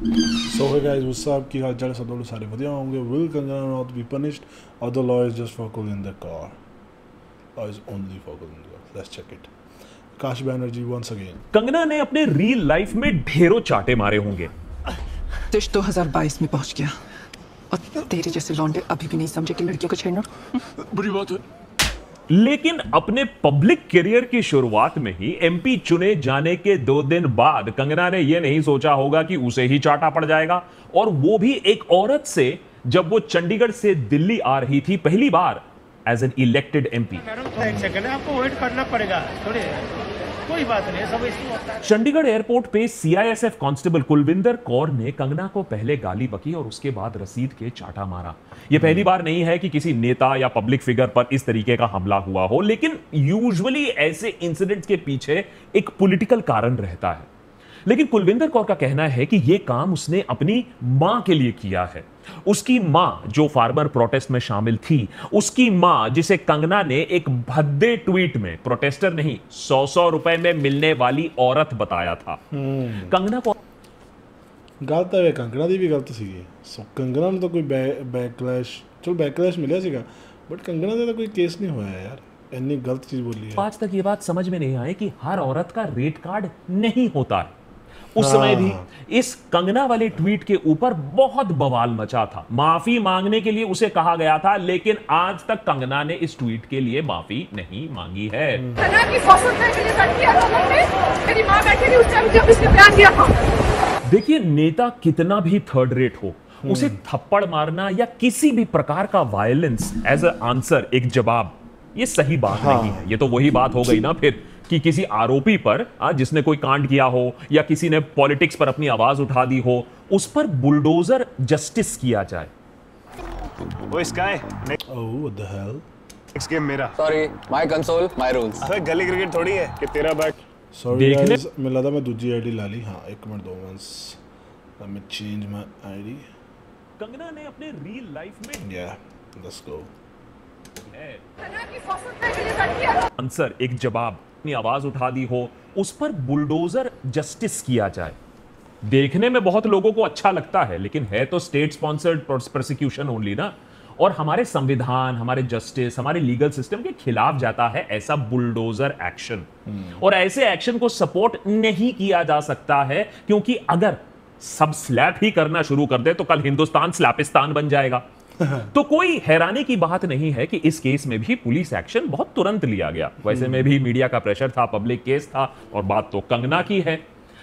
So hey guys, what's up? ਕੀ ਹਾਲ ਚਾਲ? सब लोग सारे ਵਧੀਆ होंगे. Will Kangana not be punished or the law is just for Kulvinder Kaur? Law is only for Kulvinder Kaur. Let's check it. Kash Banerjee once again. Kangana ने अपने real life में ढेरों चाटे मारे होंगे, देश 2022 में पहुंच गया और तेरे जैसे लौंडे अभी भी नहीं समझे कि लड़कियों को छेड़ना बुरी बात है। लेकिन अपने पब्लिक करियर की शुरुआत में ही एमपी चुने जाने के 2 दिन बाद कंगना ने यह नहीं सोचा होगा कि उसे ही चाटा पड़ जाएगा, और वो भी एक औरत से, जब वो चंडीगढ़ से दिल्ली आ रही थी पहली बार एज एन इलेक्टेड एमपी। एक सेकंड आपको वेट करना पड़ेगा थोड़ी, कोई बात नहीं, सब इसमें होता है। चंडीगढ़ एयरपोर्ट पे सीआईएसएफ कांस्टेबल कुलविंदर कौर ने कंगना को पहले गाली बकी और उसके बाद रसीद के चाटा मारा। यह पहली बार नहीं है कि किसी नेता या पब्लिक फिगर पर इस तरीके का हमला हुआ हो, लेकिन यूजुअली ऐसे इंसिडेंट्स के पीछे एक पॉलिटिकल कारण रहता है। लेकिन कुलविंदर कौर का कहना है कि यह काम उसने अपनी मां के लिए किया है। उसकी मां जो फार्मर प्रोटेस्ट में शामिल थी, उसकी मां जिसे कंगना ने एक भद्दे ट्वीट में प्रोटेस्टर नहीं 100 रुपए में मिलने वाली औरत बताया था। कंगना को गलत है, कंगना दी भी गलत ਸੀਗੀ। ਸੋ ਕੰਗਨਾ ਨੂੰ ਤਾਂ ਕੋਈ ਬੈਕਲੈਸ਼, ਚਲੋ ਬੈਕਲੈਸ਼ ਮਿਲਿਆ ਸੀਗਾ, ਬਟ ਕੰਗਨਾ ਦਾ ਤਾਂ ਕੋਈ ਕੇਸ ਨਹੀਂ ਹੋਇਆ यार, ਇੰਨੀ गलत चीज बोली है। आज तक ये बात समझ में नहीं आई कि हर औरत का रेट कार्ड नहीं होता है। उस समय भी इस कंगना वाले ट्वीट के ऊपर बहुत बवाल मचा था। माफी मांगने के लिए उसे कहा गया था, लेकिन आज तक कंगना ने इस ट्वीट के लिए माफी नहीं मांगी है। देखिए, नेता कितना भी थर्ड रेट हो, उसे थप्पड़ मारना या किसी भी प्रकार का वायलेंस एज अ आंसर, एक जवाब, ये सही बात नहीं है। ये तो वही बात हो गई ना फिर कि किसी आरोपी पर, जिसने कोई कांड किया हो या किसी ने पॉलिटिक्स पर अपनी आवाज उठा दी हो, उस पर बुलडोजर जस्टिस किया जाए। ओए Sky, Oh, what the hell? Next game मेरा। Sorry, my console my rules. अबे गली क्रिकेट थोड़ी है कि तेरा बैट। Sorry देखने- guys, मैं लगा मैं दूसरी आईडी ला ली। हाँ, एक मिनट दो, let me change my ID. Kangana ने अपने रियल लाइफ में Yeah, let's go. आंसर, एक जवाब, अपनी आवाज उठा दी हो, उस पर बुलडोजर जस्टिस किया जाए। देखने में बहुत लोगों को अच्छा लगता है, लेकिन है तो स्टेट स्पॉन्सर्ड प्रोसिक्यूशन ओनली ना, और हमारे संविधान, हमारे जस्टिस, हमारे लीगल सिस्टम के खिलाफ जाता है ऐसा बुलडोजर एक्शन। और ऐसे एक्शन को सपोर्ट नहीं किया जा सकता है, क्योंकि अगर सब स्लैप ही करना शुरू कर दे तो कल हिंदुस्तान स्लैपिस्तान बन जाएगा। तो कोई हैरानी की बात नहीं है कि इस केस में भी पुलिस एक्शन बहुत तुरंत लिया गया। वैसे में भी मीडिया का प्रेशर था, पब्लिक केस था, और बात तो कंगना की है।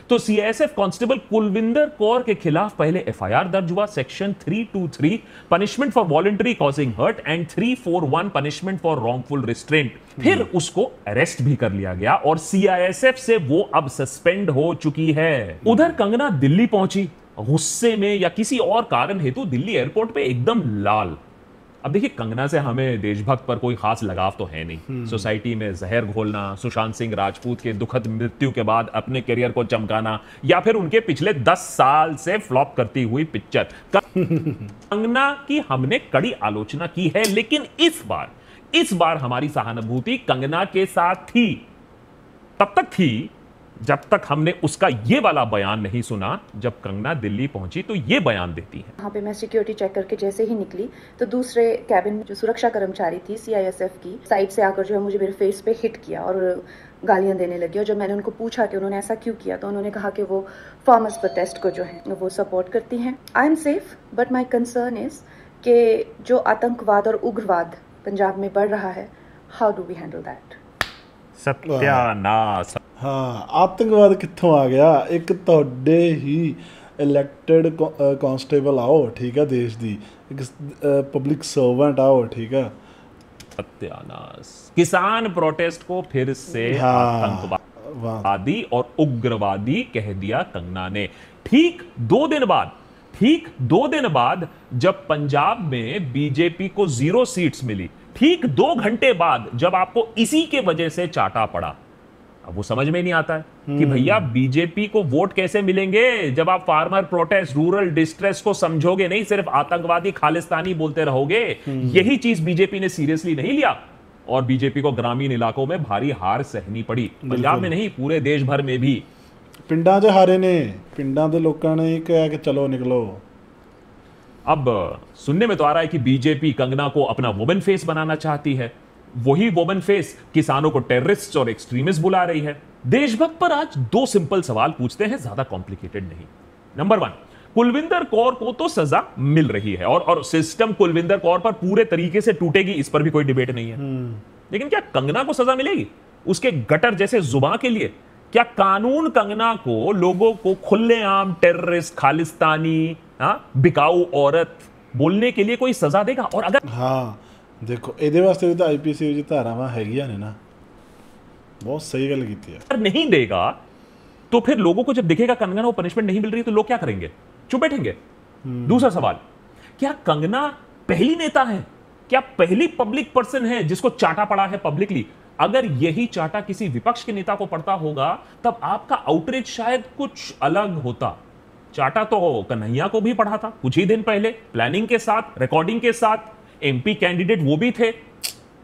तो सीआईएसएफ कांस्टेबल कुलविंदर कौर के खिलाफ पहले एफआईआर दर्ज हुआ, section 323 punishment for voluntary causing hurt and 341 punishment for wrongful restraint. फिर उसको अरेस्ट भी कर लिया गया और सीआईएसएफ से वो अब सस्पेंड हो चुकी है। उधर कंगना दिल्ली पहुंची, गुस्से में या किसी और कारण हेतु दिल्ली एयरपोर्ट पे एकदम लाल। अब देखिए, कंगना से हमें देशभक्त पर कोई खास लगाव तो है नहीं। सोसाइटी में जहर घोलना, सुशांत सिंह राजपूत के दुखद मृत्यु के बाद अपने करियर को चमकाना, या फिर उनके पिछले 10 साल से फ्लॉप करती हुई पिक्चर, कंगना की हमने कड़ी आलोचना की है। लेकिन इस बार हमारी सहानुभूति कंगना के साथ थी, तब तक थी जब तक हमने उसका ये वाला बयान नहीं सुना। जब कंगना दिल्ली पहुंची तो ये बयान देती है। वहाँ पे मैं सिक्योरिटी चेक करके जैसे ही निकली तो दूसरे कैबिन में जो सुरक्षा कर्मचारी थी सीआईएसएफ की, साइड से आकर जो है मुझे मेरे फेस पे हिट किया और गालियां देने लगी। और जब मैंने उनको पूछा कि उन्होंने ऐसा क्यों किया, तो उन्होंने कहा कि वो फार्मर्स प्रोटेस्ट को जो है वो सपोर्ट करती हैं। I am safe, but my concern is कि जो आतंकवाद और उग्रवाद पंजाब में बढ़ रहा है, how do we handle that. सत्यानाश। हाँ, आतंकवाद कित्थों आ गया? एक ਤੁਹਾਡੇ ਹੀ ਇਲੈਕਟਡ ਕਾਂਸਟੇਬਲ ਆਓ, ਠੀਕ ਹੈ, ਦੇਸ਼ ਦੀ ਇੱਕ ਪਬਲਿਕ ਸਰਵੈਂਟ आओ, ठीक है। सत्यानाश। किसान प्रोटेस्ट को फिर से आतंकवादी और उग्रवादी कह दिया कंगना ने। ठीक 2 दिन बाद जब पंजाब में बीजेपी को 0 सीट्स मिली, ठीक 2 घंटे बाद जब आपको इसी के वजह से चाटा पड़ा, अब वो समझ में नहीं आता है कि भैया बीजेपी को वोट कैसे मिलेंगे जब आप फार्मर प्रोटेस्ट, रूरल डिस्ट्रेस को समझोगे नहीं, सिर्फ आतंकवादी खालिस्तानी बोलते रहोगे। यही चीज बीजेपी ने सीरियसली नहीं लिया और बीजेपी को ग्रामीण इलाकों में भारी हार सहनी पड़ी। पंजाब में नहीं, पूरे देश भर में भी। ਪਿੰਡਾਂ 'ਚ ਹਾਰੇ ਨੇ, ਪਿੰਡਾਂ ਦੇ ਲੋਕਾਂ ਨੇ ਹੀ ਕਿਹਾ ਕਿ ਚਲੋ ਨਿਕलो। अब सुनने में तो आ रहा है कि बीजेपी कंगना को अपना वुमेन फेस बनाना चाहती है। वही वुमेन फेस किसानों को टेररिस्ट और एक्सट्रीमिस्ट बुला रही है। देशभक्त पर आज 2 सिंपल सवाल पूछते हैं, ज्यादा कॉम्प्लिकेटेड नहीं। नंबर 1, कुलविंदर कौर को तो सजा मिल रही है और सिस्टम कुलविंदर कौर पर पूरे तरीके से टूटेगी, इस पर भी कोई डिबेट नहीं है। लेकिन क्या कंगना को सजा मिलेगी उसके गटर जैसे जुबान के लिए? क्या कानून कंगना को लोगों को खुलेआम टेररिस्ट, खालिस्तानी, बिकाऊ औरत बोलने के लिए कोई सजा देगा? और अगर हाँ देखो ਇਹਦੇ ਵਾਸਤੇ ਵੀ ਤਾਂ ਆਈਪੀਸੀ ਵਿੱਚ ਧਾਰਾਵਾਂ ਹੈਗੀਆਂ ਨੇ ਨਾ। बहुत सही गल की है। नहीं देगा तो फिर लोगों को जब दिखेगा कंगना को पनिशमेंट नहीं मिल रही तो लोग क्या करेंगे? चुप बैठेंगे। दूसरा सवाल, क्या कंगना पहली नेता है, क्या पहली पब्लिक पर्सन है जिसको चाटा पड़ा है पब्लिकली? अगर यही चाटा किसी विपक्ष के नेता को पड़ता होगा तब आपका आउटरीच शायद कुछ अलग होता। चाटा तो कन्हैया को भी पढ़ा था कुछ ही दिन पहले, प्लानिंग के साथ, रिकॉर्डिंग के साथ, एमपी कैंडिडेट वो भी थे,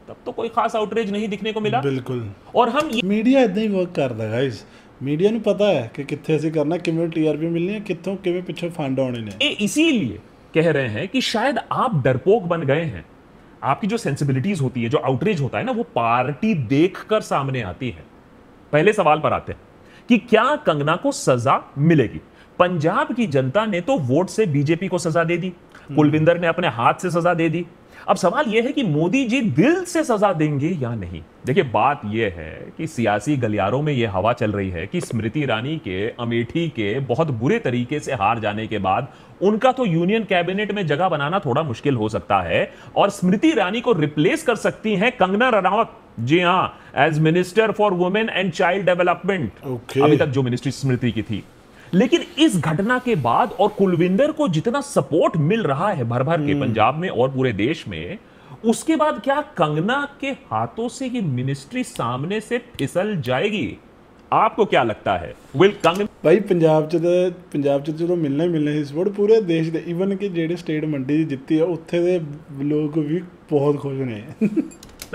तब तो कोई खास आउटरीच नहीं दिखने को मिला। बिल्कुल। और हम मीडिया इदां ही वर्क करता है गाइस। मीडिया ਨੂੰ पता है कि कित्थे ਅਸੀਂ करना, किवें टीआरपी मिलनी है, कित्थों किवें पिछों फंड आने ने। इसीलिए कह रहे हैं कि शायद आप डरपोक बन गए हैं। आपकी जो सेंसिबिलिटीज होती है, जो आउटरीच होता है ना, वो पार्टी देखकर सामने आती है। पहले सवाल पर आते हैं कि क्या कंगना को सजा मिलेगी? पंजाब की जनता ने तो वोट से बीजेपी को सजा दे दी, कुलविंदर ने अपने हाथ से सजा दे दी। अब सवाल यह है कि मोदी जी दिल से सजा देंगे या नहीं। देखिए, बात यह है कि सियासी गलियारों में यह हवा चल रही है कि स्मृति ईरानी के अमेठी के बहुत बुरे तरीके से हार जाने के बाद उनका तो यूनियन कैबिनेट में जगह बनाना थोड़ा मुश्किल हो सकता है और स्मृति ईरानी को रिप्लेस कर सकती हैं कंगना रनावत। जी हां, as minister for women and child development. अभी तक जो मिनिस्ट्री स्मृति की थी। लेकिन इस घटना के बाद और कुलविंदर को जितना सपोर्ट मिल रहा है भर भर के पंजाब में और पूरे देश में, उसके बाद क्या कंगना के हाथों से ये मिनिस्ट्री सामने से फिसल जाएगी? आपको क्या लगता है? विल कंगना भाई पंजाब च जो मिलना ही मिलना ਸੀ ਸਪੋਰਟ पूरे देश ਦੇ, ਈਵਨ ਕਿ ਜਿਹੜੇ स्टेट मंडी ਜਿੱਤੀ ਆ ਉੱਥੇ ਦੇ ਲੋਕ भी बहुत खुश ਨੇ।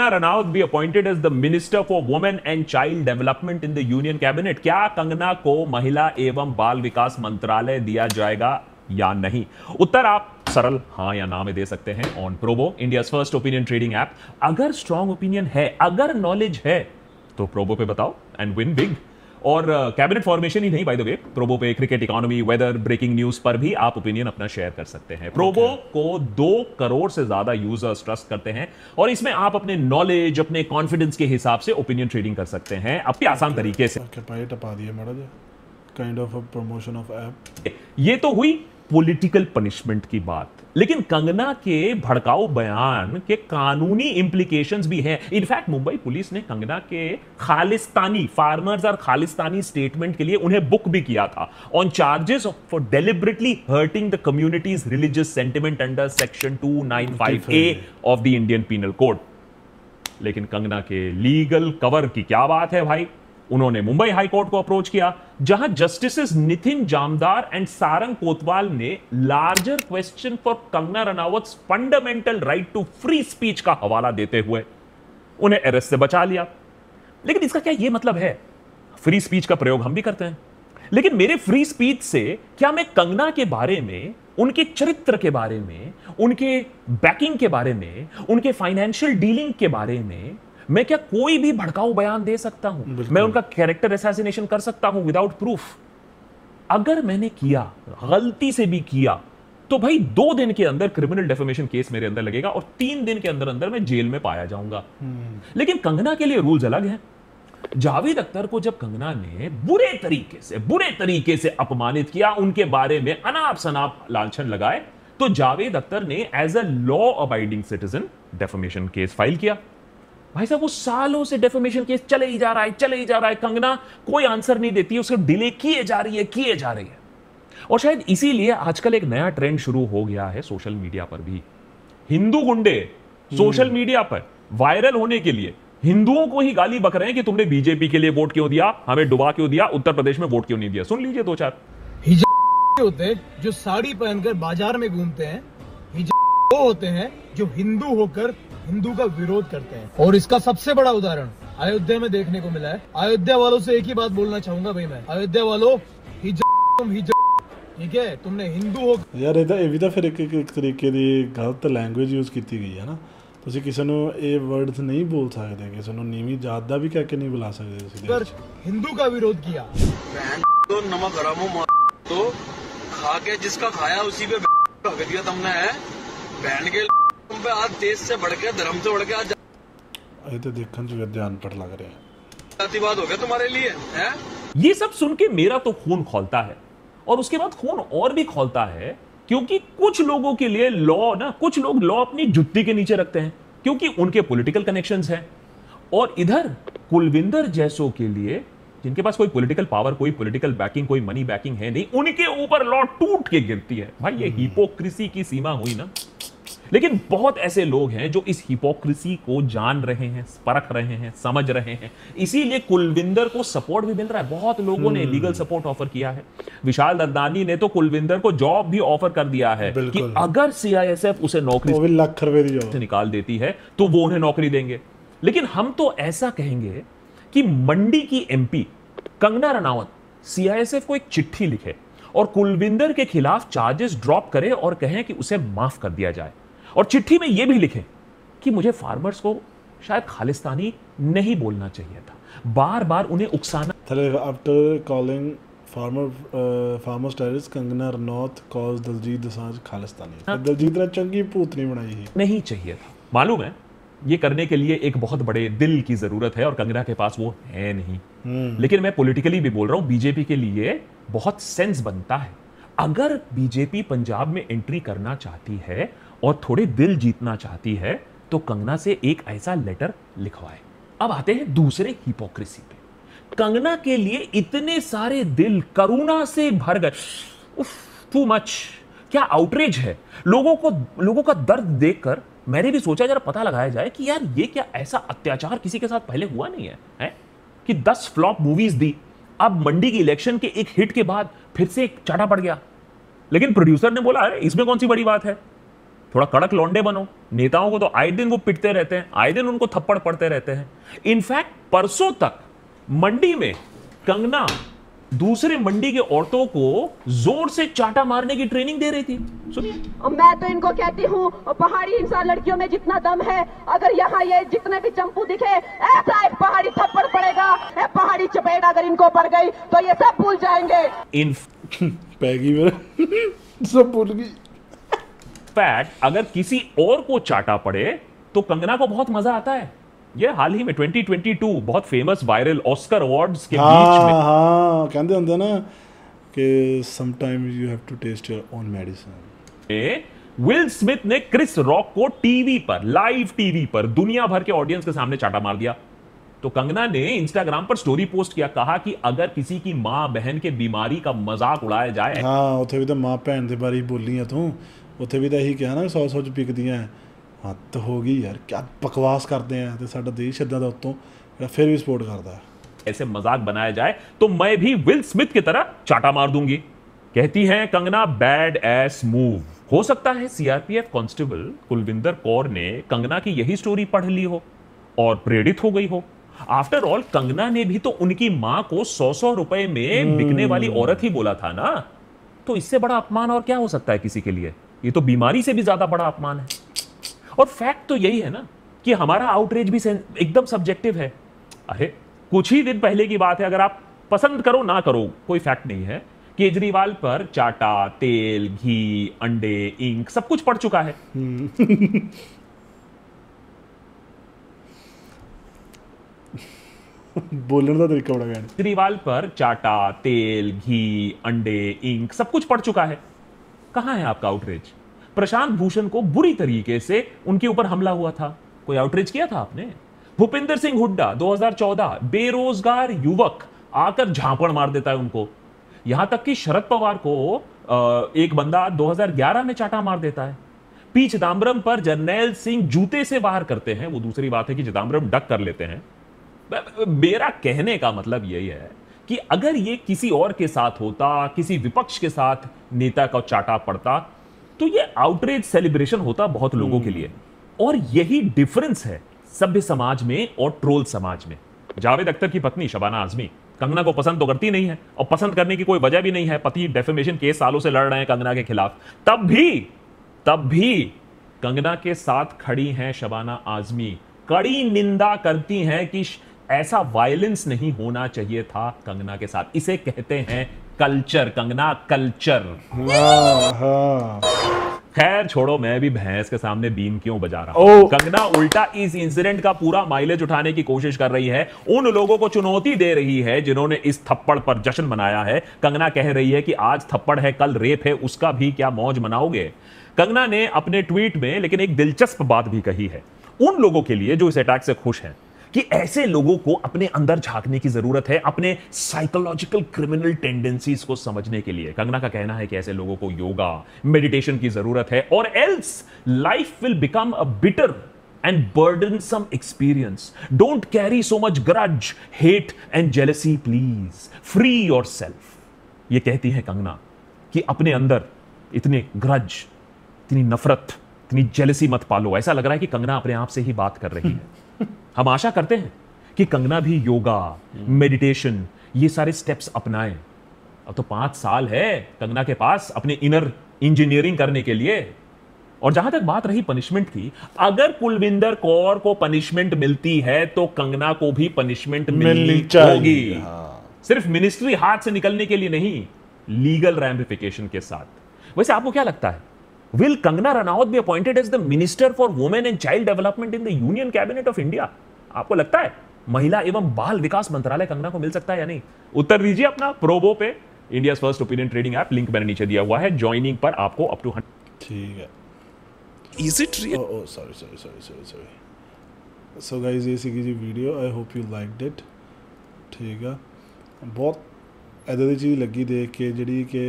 Ranaut be appointed as the Minister for Women and Child Development in the Union Cabinet? क्या कंगना को महिला एवं बाल विकास मंत्रालय दिया जाएगा या नहीं? उत्तर आप सरल हाँ या ना में दे सकते हैं on Probo, India's first opinion trading app. अगर स्ट्रॉन्ग ओपिनियन है, अगर नॉलेज है तो प्रोबो पे बताओ एंड विन बिग। और कैबिनेट फॉर्मेशन ही नहीं, बाय द वे, प्रोबो पे cricket, economy, weather, breaking news पर भी आप ओपिनियन अपना शेयर कर सकते हैं। प्रोबो को 2 करोड़ से ज्यादा यूजर्स ट्रस्ट करते हैं और इसमें आप अपने नॉलेज, अपने कॉन्फिडेंस के हिसाब से ओपिनियन ट्रेडिंग कर सकते हैं अपनी आसान तरीके से। टपा दिया माड़ा जी, kind of a promotion of app. ये तो हुई पॉलिटिकल पनिशमेंट की बात, लेकिन कंगना के भड़काऊ बयान के कानूनी इंप्लीकेशंस भी हैं। इनफैक्ट मुंबई पुलिस ने कंगना के खालिस्तानी, फार्मर्स और खालिस्तानी स्टेटमेंट के लिए उन्हें बुक भी किया था on charges for deliberately hurting the communities religious sentiment under section 295A of the Indian penal code. लेकिन कंगना के लीगल कवर की क्या बात है भाई? उन्होंने मुंबई हाई कोर्ट को अप्रोच किया, जहां जस्टिसेस नितिन जामदार एंड सारंग कोतवाल ने larger question for Kangana Ranaut's fundamental right to free speech का हवाला देते हुए उन्हें अरेस्ट से बचा लिया। लेकिन इसका क्या यह मतलब है? फ्री स्पीच का प्रयोग हम भी करते हैं, लेकिन मेरे फ्री स्पीच से क्या मैं कंगना के बारे में, उनके चरित्र के बारे में, उनके बैकिंग के बारे में, उनके फाइनेंशियल डीलिंग के बारे में मैं क्या कोई भी भड़काऊ बयान दे सकता हूं? मैं उनका कैरेक्टर असैसिनेशन कर सकता हूं विदाउट प्रूफ? अगर मैंने किया, गलती से भी किया, तो भाई 2 दिन के अंदर क्रिमिनल डेफेमेशन केस मेरे अंदर लगेगा और 3 दिन के अंदर अंदर मैं जेल में पाया जाऊंगा। लेकिन कंगना के लिए रूल्स अलग हैं। जावेद अख्तर को जब कंगना ने बुरे तरीके से अपमानित किया, उनके बारे में अनाप शनाप लांछन लगाए, तो जावेद अख्तर ने as a law abiding citizen defamation case file किया। भाई साहब, वो सालों से डेफेमेशन केस चले ही जा रहा है। कंगना कोई आंसर नहीं देती है, उसको डिले किए जा रही है। और शायद इसीलिए आजकल एक नया ट्रेंड शुरू हो गया है सोशल मीडिया पर भी। हिंदू गुंडे सोशल मीडिया पर वायरल होने के लिए हिंदुओं को ही गाली बक रहे हैं कि तुमने बीजेपी के लिए वोट क्यों दिया, हमें डुबा क्यों दिया, उत्तर प्रदेश में वोट क्यों नहीं दिया। सुन लीजिए 2-4 होते जो साड़ी पहनकर बाजार में घूमते हैं, वो होते हैं जो हिंदू होकर हिंदू का विरोध करते हैं। और इसका सबसे बड़ा उदाहरण अयोध्या में देखने को मिला है। अयोध्या वालों से एक ही बात बोलना चाहूंगा भाई मैं, अयोध्या वालों ठीक है, तुमने हिंदू हो ਯਾਰ ਇਹ ਵੀ ਤਾਂ ਫਿਰ ਇੱਕ ਤਰੀਕੇ ਦੀ ਗਲਤ ਲੈਂਗੁਏਜ ਯੂਜ਼ ਕੀਤੀ ਗਈ ਹੈ ਨਾ। ਤੁਸੀਂ ਕਿਸੇ ਨੂੰ ਇਹ ਵਰਡਸ ਨਹੀਂ ਬੋਲ ਸਕਦੇ, ਕਿਸੇ ਨੂੰ ਨੀਵੀਂ ਜਾਤ ਦਾ ਵੀ ਕਹਿ ਕੇ ਨਹੀਂ ਬੁਲਾ ਸਕਦੇ ਤੁਸੀਂ कर हिंदू का विरोध किया। तो नमक हरामो तो खा के जिसका खाया उसी पे ढक दिया तुमने है। बहन के तुम पे आज देश से बढ़ के धर्म से बढ़ के आज ਇਹ ਤਾਂ ਦੇਖਣ 'ਚ ਵੀ ਅਣਪੜ੍ਹ ਲੱਗ ਰਿਹਾ जातिवाद हो गया तुम्हारे लिए है। ये सब सुन के मेरा तो खून खौलता है, और उसके बाद खून और भी खौलता है क्योंकि कुछ लोगों के लिए कुछ लोग लॉ अपनी जुत्ती के नीचे रखते हैं क्योंकि उनके पॉलिटिकल कनेक्शंस हैं, और इधर कुलविंदर जैसों के लिए जिनके पास कोई पॉलिटिकल पावर, कोई पॉलिटिकल बैकिंग, कोई मनी बैकिंग है नहीं, उनके ऊपर लॉ टूट के गिरती है। भाई ये हिपोक्रेसी की सीमा हुई ना। लेकिन बहुत ऐसे लोग हैं जो इस हिपोक्रेसी को जान रहे हैं, परख रहे हैं, समझ रहे हैं, इसीलिए कुलविंदर को सपोर्ट भी मिल रहा है। बहुत लोगों ने लीगल सपोर्ट ऑफर किया है। विशाल ददलानी ने तो कुलविंदर को जॉब भी ऑफर कर दिया है कि अगर सीआईएसएफ उसे नौकरी वो भी लाख रुपए की जॉब से निकाल देती है तो वो उन्हें नौकरी देंगे। लेकिन हम तो ऐसा कहेंगे कि मंडी की एमपी कंगना रनावत सीआईएसएफ को एक चिट्ठी लिखे और कुलविंदर के खिलाफ चार्जेस ड्रॉप करे और कहें कि उसे माफ कर दिया जाए, और चिट्ठी में यह भी लिखें कि मुझे फार्मर्स को शायद खालिस्तानी नहीं बोलना चाहिए था, बार बार उन्हें उकसाना। After calling farmers terrorist Kangana Ranaut calls Diljit Dosanjh Khalistani. Diljit ने चंगी भूतनी बनाई ही नहीं चाहिए था। मालूम है ये करने के लिए एक बहुत बड़े दिल की जरूरत है और कंगना के पास वो है नहीं। लेकिन मैं पॉलिटिकली भी बोल रहा हूं, बीजेपी के लिए बहुत सेंस बनता है अगर बीजेपी पंजाब में एंट्री करना चाहती है और थोड़े दिल जीतना चाहती है तो कंगना से एक ऐसा लेटर लिखवाए। अब आते हैं दूसरे हिपोक्रेसी पे। कंगना के लिए इतने सारे दिल करुणा से भर गए, टू मच। क्या आउटरेज है। लोगों का दर्द देखकर मैंने भी सोचा जरा पता लगाया जाए कि यार ये क्या ऐसा अत्याचार किसी के साथ पहले हुआ नहीं है, कि 10 फ्लॉप मूवीज दी, अब मंडी की इलेक्शन के एक हिट के बाद फिर से एक चाटा पड़ गया। लेकिन प्रोड्यूसर ने बोला अरे इसमें कौन सी बड़ी बात है, थोड़ा कड़क लौंडे बनो। नेताओं को तो आए दिन वो पिटते रहते हैं, आए दिन उनको थप्पड़ पड़ते रहते हैं। इनफैक्ट परसों तक मंडी में कंगना दूसरे मंडी के औरतों को जोर से चाटा मारने की ट्रेनिंग दे रही थी। सुनिए। मैं तो इनको कहती हूँ पहाड़ी इंसान लड़कियों में जितना दम है, अगर यहाँ ये जितने भी चंपू दिखे ऐसा एक पहाड़ी थप्पड़ पड़ेगा, पहाड़ी चपेट अगर इनको पड़ गई तो ये सब भूल जाएंगे। पैगी मेरे सब भूल गई। फैक्ट अगर किसी और को चाटा पड़े तो कंगना को बहुत मजा आता है। ये हाल ही में 2022 बहुत फेमस वायरल ऑस्कर अवार्ड्स के बीच में कहते होंगे ना कि sometimes you have to taste your own medicine. Will Smith ने क्रिस रॉक को टीवी पर, लाइव टीवी पर दुनिया भर के ऑडियंस के सामने चाटा मार दिया। तो कंगना ने इंस्टाग्राम पर स्टोरी पोस्ट किया, कहा कि अगर किसी की मां बहन के बीमारी का मजाक उड़ाया जाए। हाँ उत्थे भी तो मां भैन के बारे बोली है तू, उत्थे भी तो यही कहा ना 100 पिकदियां। हद हो गई यार, क्या बकवास करते हैं तो साडा देश इदां दा उत्तों फिर भी सपोर्ट करता है। ऐसे मजाक बनाया जाए तो मैं भी विल स्मिथ की तरह चाटा मार दूंगी। कहती हैं कंगना बैड एस मूव। हो सकता है सीआरपीएफ कांस्टेबल कुलविंदर कौर ने कंगना की यही स्टोरी पढ़ ली हो और प्रेरित हो गई हो। आफ्टर ऑल कंगना ने भी तो उनकी मां को 100 रुपए में बिकने वाली औरत ही बोला था ना, तो इससे बड़ा अपमान और क्या हो सकता है किसी के लिए। ये तो बीमारी से भी ज्यादा बड़ा अपमान है। और फैक्ट तो यही है ना कि हमारा आउटरीच भी एकदम सब्जेक्टिव है। अरे कुछ ही दिन पहले की बात है, अगर आप पसंद करो ना करो कोई फैक्ट नहीं है, केजरीवाल पर चाटा, तेल, घी, अंडे, इंक सब कुछ पड़ चुका है। बोलने का तरीका बड़ा गया। केजरीवाल पर चाटा, तेल, घी, अंडे, इंक सब कुछ पड़ चुका है। कहां है आपका आउटरीच। प्रशांत भूषण को बुरी तरीके से उनके ऊपर हमला हुआ था, कोई आउटरीच किया था आपने। भूपिंदर सिंह हुड्डा 2014 बेरोजगार युवक आकर झापड़ मार देता है उनको। यहां तक कि शरद पवार को एक बंदा 2011 में चाटा मार देता है। पी चिदम्बरम पर जर्नैल सिंह जूते से वार करते हैं, वो दूसरी बात है कि चिदम्बरम डक कर लेते हैं। मेरा कहने का मतलब यही है कि अगर ये किसी और के साथ होता, किसी विपक्ष के साथ नेता का चाटा पड़ता, तो ये आउटरीच सेलिब्रेशन होता बहुत लोगों के लिए। और यही डिफरेंस है सभ्य समाज में और ट्रोल समाज में। जावेद अख्तर की पत्नी शबाना आजमी कंगना को पसंद तो करती नहीं है, और पसंद करने की कोई वजह भी नहीं है। पति डेफेमेशन केस सालों से लड़ रहे हैं कंगना के खिलाफ, तब भी कंगना के साथ खड़ी हैं शबाना आजमी, कड़ी निंदा करती हैं कि ऐसा वायलेंस नहीं होना चाहिए था कंगना के साथ। इसे कहते हैं कल्चर, कंगना कल्चर। खैर छोड़ो, मैं भी भैंस के सामने बीन क्यों बजा रहा हूं। कंगना उल्टा इस इंसिडेंट का पूरा माइलेज उठाने की कोशिश कर रही है, उन लोगों को चुनौती दे रही है जिन्होंने इस थप्पड़ पर जश्न मनाया है। कंगना कह रही है कि आज थप्पड़ है कल रेप है, उसका भी क्या मौज मनाओगे। कंगना ने अपने ट्वीट में लेकिन एक दिलचस्प बात भी कही है उन लोगों के लिए जो इस अटैक से खुश हैं, कि ऐसे लोगों को अपने अंदर झांकने की जरूरत है, अपने साइकोलॉजिकल क्रिमिनल टेंडेंसीज को समझने के लिए। कंगना का कहना है कि ऐसे लोगों को योगा मेडिटेशन की जरूरत है, और else life will become a bitter and burdensome experience. Don't carry so much grudge, hate and jealousy, please free yourself. ये कहती है कंगना कि अपने अंदर इतने ग्रज, इतनी नफरत, इतनी जेलसी मत पालो। ऐसा लग रहा है कि कंगना अपने आप से ही बात कर रही है। हम आशा करते हैं कि कंगना भी योगा मेडिटेशन ये सारे स्टेप्स अपनाएं। अब तो 5 साल है कंगना के पास अपने इनर इंजीनियरिंग करने के लिए। और जहां तक बात रही पनिशमेंट की, अगर कुलविंदर कौर को पनिशमेंट मिलती है तो कंगना को भी पनिशमेंट मिलनी होगी। सिर्फ मिनिस्ट्री हाथ से निकलने के लिए नहीं, लीगल रैमिफिकेशन के साथ। वैसे आपको क्या लगता है, Will Kangana Ranaut be appointed as the Minister for Women and Child Development in the Union Cabinet of India? आपको लगता है महिला एवं बाल विकास मंत्रालय कंगना को मिल सकता है या नहीं? उत्तर दीजिए अपना प्रोबो पे, India first opinion trading app, link मैंने नीचे दिया हुआ है। ज्वाइनिंग पर आपको अप टू 100। ठीक है। Is it real? Oh, sorry. So guys, ये C G video, I hope you liked it. ठीक है, बहुत इदां दी चीज़ लगी देख के ਜਿਹੜੀ कि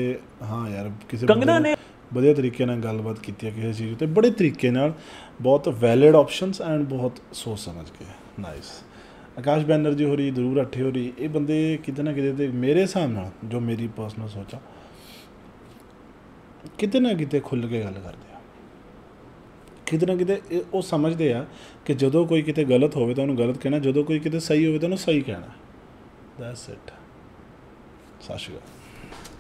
हाँ यार किसी कंगना ने ਵਧੀਆ ਤਰੀਕੇ ਨਾਲ ਗੱਲਬਾਤ ਕੀਤੀ ਹੈ ਕਿਸੇ ਚੀਜ਼ ਉੱਤੇ, ਬੜੇ ਤਰੀਕੇ ਨਾਲ, ਬਹੁਤ ਵੈਲਿਡ ਆਪਸ਼ਨਸ ਐਂਡ ਬਹੁਤ ਸੋਚ ਸਮਝ ਕੇ। ਨਾਈਸ। ਆਕਾਸ਼ ਬੈਨਰਜੀ ਹੋਰੀ, ਜ਼ਰੂਰ ਅੱਠੇ ਹੋਰੀ, ਇਹ ਬੰਦੇ ਕਿਤੇ ਨਾ ਕਿਤੇ ਤੇ ਮੇਰੇ ਹਿਸਾਬ ਨਾਲ ਜੋ ਮੇਰੀ ਪਰਸਨਲ ਸੋਚ ਆ, ਕਿਤੇ ਨਾ ਕਿਤੇ ਖੁੱਲ੍ਹ ਕੇ ਗੱਲ ਕਰਦੇ ਆ। ਕਿਤੇ ਨਾ ਕਿਤੇ ਉਹ ਸਮਝਦੇ ਆ ਕਿ ਜਦੋਂ ਕੋਈ ਕਿਤੇ ਗਲਤ ਹੋਵੇ ਤਾਂ ਉਹਨੂੰ ਗਲਤ ਕਹਿਣਾ, ਜਦੋਂ ਕੋਈ ਕਿਤੇ ਸਹੀ ਹੋਵੇ ਤਾਂ ਉਹਨੂੰ ਸਹੀ ਕਹਿਣਾ। That's it. ਸਤਿ ਸ਼੍ਰੀ ਅਕਾਲ।